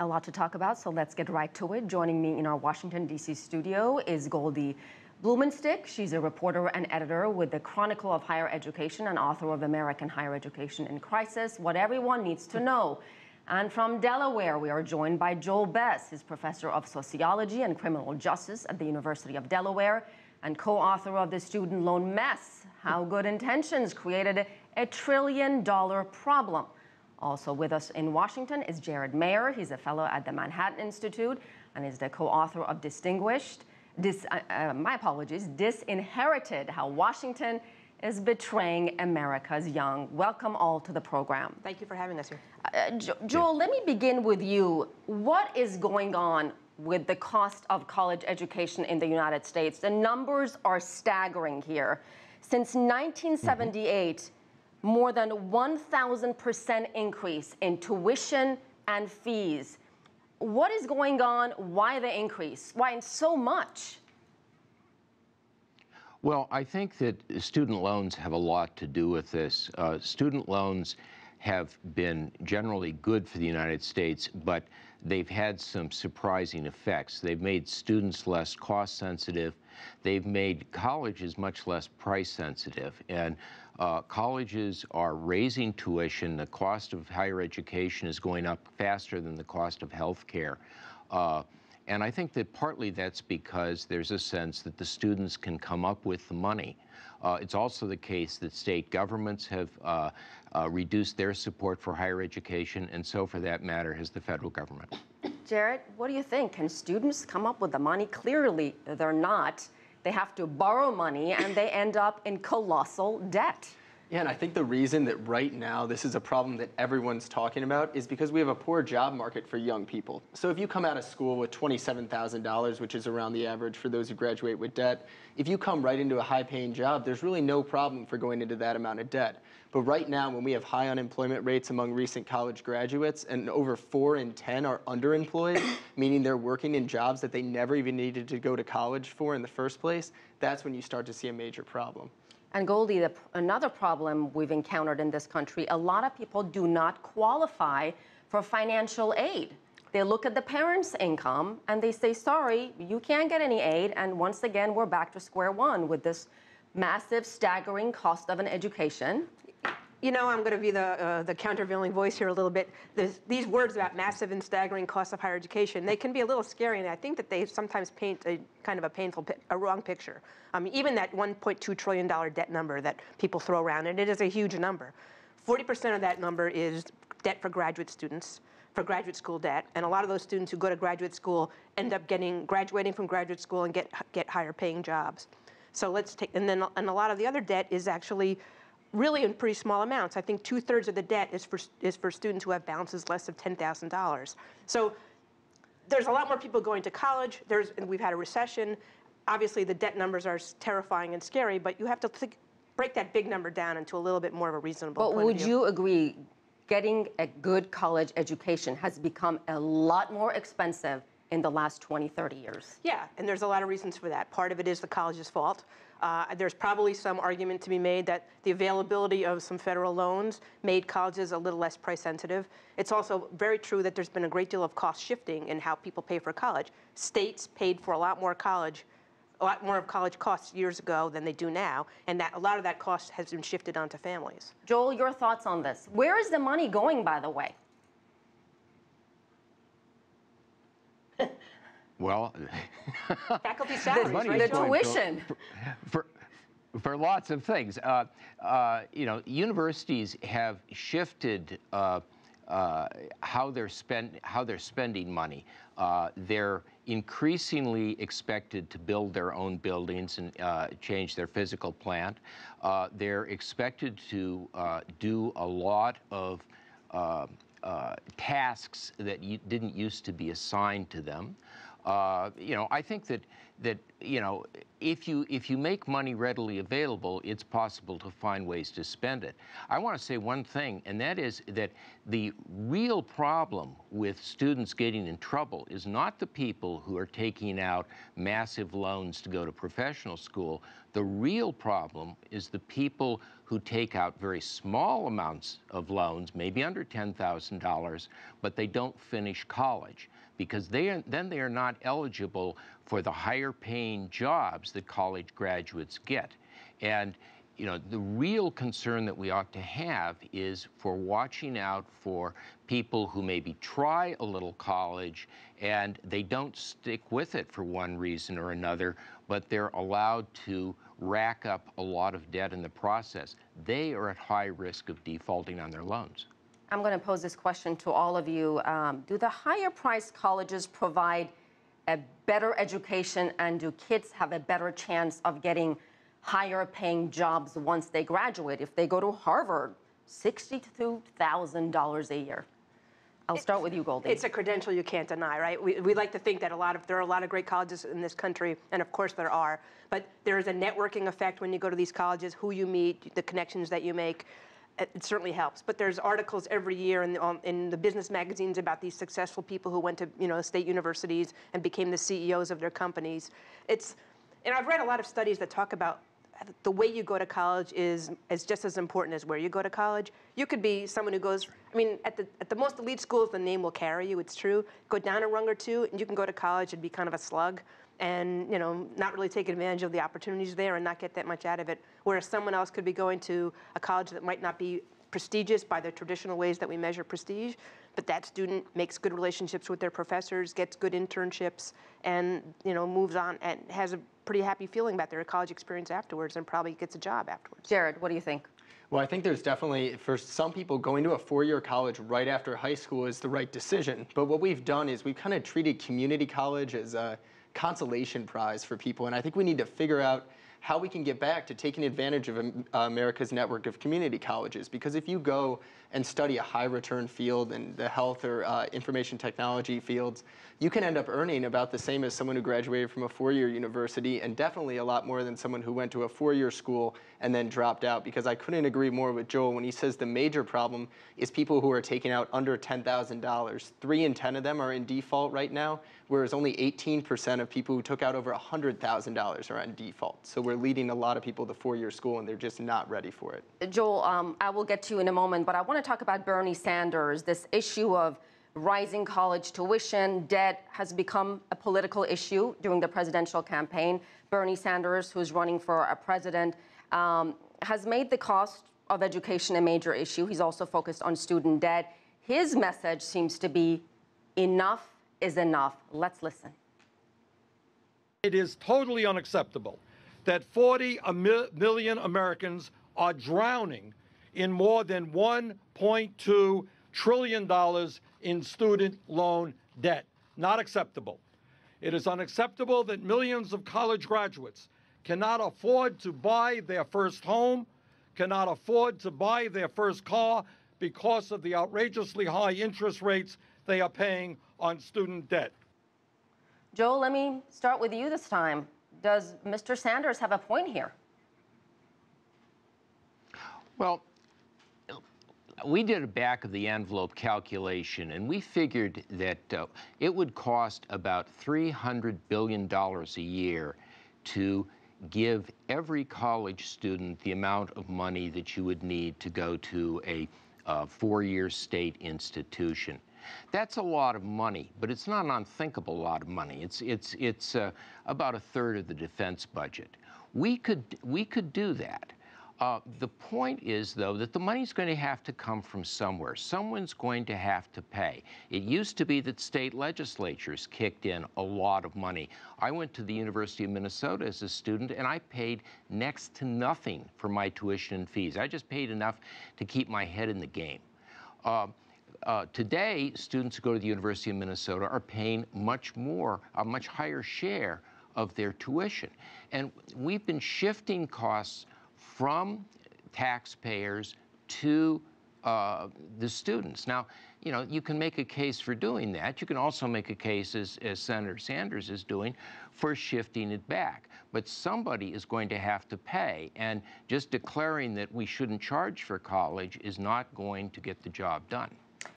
A lot to talk about, so let's get right to it. Joining me in our Washington, D.C. studio is Goldie Blumenstyk. She's a reporter and editor with the Chronicle of Higher Education and author of American Higher Education in Crisis, What Everyone Needs to Know. And from Delaware, we are joined by Joel Bess. He's professor of sociology and criminal justice at the University of Delaware and co-author of The Student Loan Mess, How Good Intentions Created a $1 Trillion Problem. Also with us in Washington is Jared Meyer. He's a fellow at the Manhattan Institute and is the co-author of Disinherited, How Washington is Betraying America's Young. Welcome all to the program. Thank you for having us here. Joel, let me begin with you. What is going on with the cost of college education in the United States? The numbers are staggering here. Since 1978, more than 1,000% increase in tuition and fees. What is going on? Why the increase? Why so much? Well, I think that student loans have a lot to do with this. Student loans have been generally good for the United States, but they've had some surprising effects. They've made students less cost sensitive. They've made colleges much less price sensitive. And colleges are raising tuition. The cost of higher education is going up faster than the cost of health care. And I think that partly that's because there's a sense that the students can come up with the money. It's also the case that state governments have reduced their support for higher education, and so for that matter has the federal government. Jared, what do you think? Can students come up with the money? Clearly they're not. They have to borrow money and they end up in colossal debt. Yeah, and I think the reason that right now this is a problem that everyone's talking about is because we have a poor job market for young people. So if you come out of school with $27,000, which is around the average for those who graduate with debt, if you come right into a high-paying job, there's really no problem for going into that amount of debt. But right now, when we have high unemployment rates among recent college graduates and over 4 in 10 are underemployed, meaning they're working in jobs that they never even needed to go to college for in the first place, that's when you start to see a major problem. And Goldie, another problem we've encountered in this country, a lot of people do not qualify for financial aid. They look at the parents' income and they say, sorry, you can't get any aid. And once again, we're back to square one with this massive, staggering cost of an education. You know, I'm going to be the countervailing voice here a little bit. These words about massive and staggering cost of higher education, they can be a little scary, and I think that they sometimes paint a kind of a wrong picture. Even that $1.2 trillion debt number that people throw around, and it is a huge number. 40% of that number is debt for graduate students, for graduate school debt, and a lot of those students who go to graduate school end up graduating from graduate school and get higher paying jobs. So let's take, and a lot of the other debt is actually really in pretty small amounts. I think 2/3 of the debt is for students who have balances less than $10,000. So there's a lot more people going to college. And we've had a recession. Obviously, the debt numbers are terrifying and scary, but you have to break that big number down into a little bit more of a reasonable point of view. But would you agree, getting a good college education has become a lot more expensive in the last 20, 30 years? Yeah, and there's a lot of reasons for that. Part of it is the college's fault. There's probably some argument to be made that the availability of some federal loans made colleges a little less price sensitive. It's also very true that there's been a great deal of cost shifting in how people pay for college. States paid for a lot more of college costs years ago than they do now, and that a lot of that cost has been shifted onto families. Joel, your thoughts on this? Where is the money going, by the way? Well, faculty salaries, right? The tuition. For lots of things. You know, universities have shifted how they're spending money. They're increasingly expected to build their own buildings and change their physical plant. They're expected to do a lot of tasks that didn't used to be assigned to them. I think that if you make money readily available, it's possible to find ways to spend it. I want to say one thing, and that is that the real problem with students getting in trouble is not the people who are taking out massive loans to go to professional school. The real problem is the people who take out very small amounts of loans, maybe under $10,000, but they don't finish college, because then they are not eligible for the higher paying jobs that college graduates get. And the real concern that we ought to have is for watching out for people who maybe try a little college and they don't stick with it for one reason or another, but they're allowed to rack up a lot of debt in the process. They are at high risk of defaulting on their loans. I'm going to pose this question to all of you. Do the higher priced colleges provide a better education, and do kids have a better chance of getting higher paying jobs once they graduate? If they go to Harvard, $62,000 a year. I'll start with you, Goldie. It's a credential you can't deny, right? We like to think that there are a lot of great colleges in this country, and of course there are, but there is a networking effect when you go to these colleges, who you meet, the connections that you make. It certainly helps. But there's articles every year in the business magazines about these successful people who went to state universities and became the CEOs of their companies. And I've read a lot of studies that talk about the way you go to college is just as important as where you go to college. You could be someone who goes, at the most elite schools, the name will carry you, it's true. Go down a rung or two, and you can go to college and be kind of a slug and not really take advantage of the opportunities there and not get that much out of it. Whereas someone else could be going to a college that might not be prestigious by the traditional ways that we measure prestige, but that student makes good relationships with their professors, gets good internships, and moves on and has a pretty happy feeling about their college experience afterwards, and probably gets a job afterwards. Jared, what do you think? Well, I think there's definitely, for some people, going to a four-year college right after high school is the right decision. But what we've done is we've kind of treated community college as a consolation prize for people, and I think we need to figure out how we can get back to taking advantage of America's network of community colleges. Because if you go and study a high return field in the health or information technology fields, you can end up earning about the same as someone who graduated from a four-year university, and definitely a lot more than someone who went to a four-year school and then dropped out. Because I couldn't agree more with Joel when he says the major problem is people who are taking out under $10,000. 3 in 10 of them are in default right now, whereas only 18% of people who took out over $100,000 are on default. So we're leading a lot of people to four-year school, and they're just not ready for it. Joel, I will get to you in a moment, but I want to talk about Bernie Sanders. This issue of rising college tuition, debt has become a political issue during the presidential campaign. Bernie Sanders, who's running for a president, has made the cost of education a major issue. He's also focused on student debt. His message seems to be enough is enough. Let's listen. It is totally unacceptable that 40 million Americans are drowning in more than $1.2 trillion in student loan debt. Not acceptable. It is unacceptable that millions of college graduates cannot afford to buy their first home, cannot afford to buy their first car because of the outrageously high interest rates they are paying on student debt. Joel, let me start with you this time. Does Mr. Sanders have a point here? Well, we did a back-of-the-envelope calculation, and we figured that it would cost about $300 billion a year to give every college student the amount of money that you would need to go to a four-year state institution. That's a lot of money, but it's not an unthinkable lot of money. It's about a third of the defense budget. We could do that. The point is, though, that the money's going to have to come from somewhere. Someone's going to have to pay. It used to be that state legislatures kicked in a lot of money. I went to the University of Minnesota as a student, and I paid next to nothing for my tuition and fees. I just paid enough to keep my head in the game. Today, students who go to the University of Minnesota are paying much more, a much higher share of their tuition. And we've been shifting costs from taxpayers to the students. Now, you know, you can make a case for doing that. You can also make a case, as Senator Sanders is doing, for shifting it back. But somebody is going to have to pay, and just declaring that we shouldn't charge for college is not going to get the job done.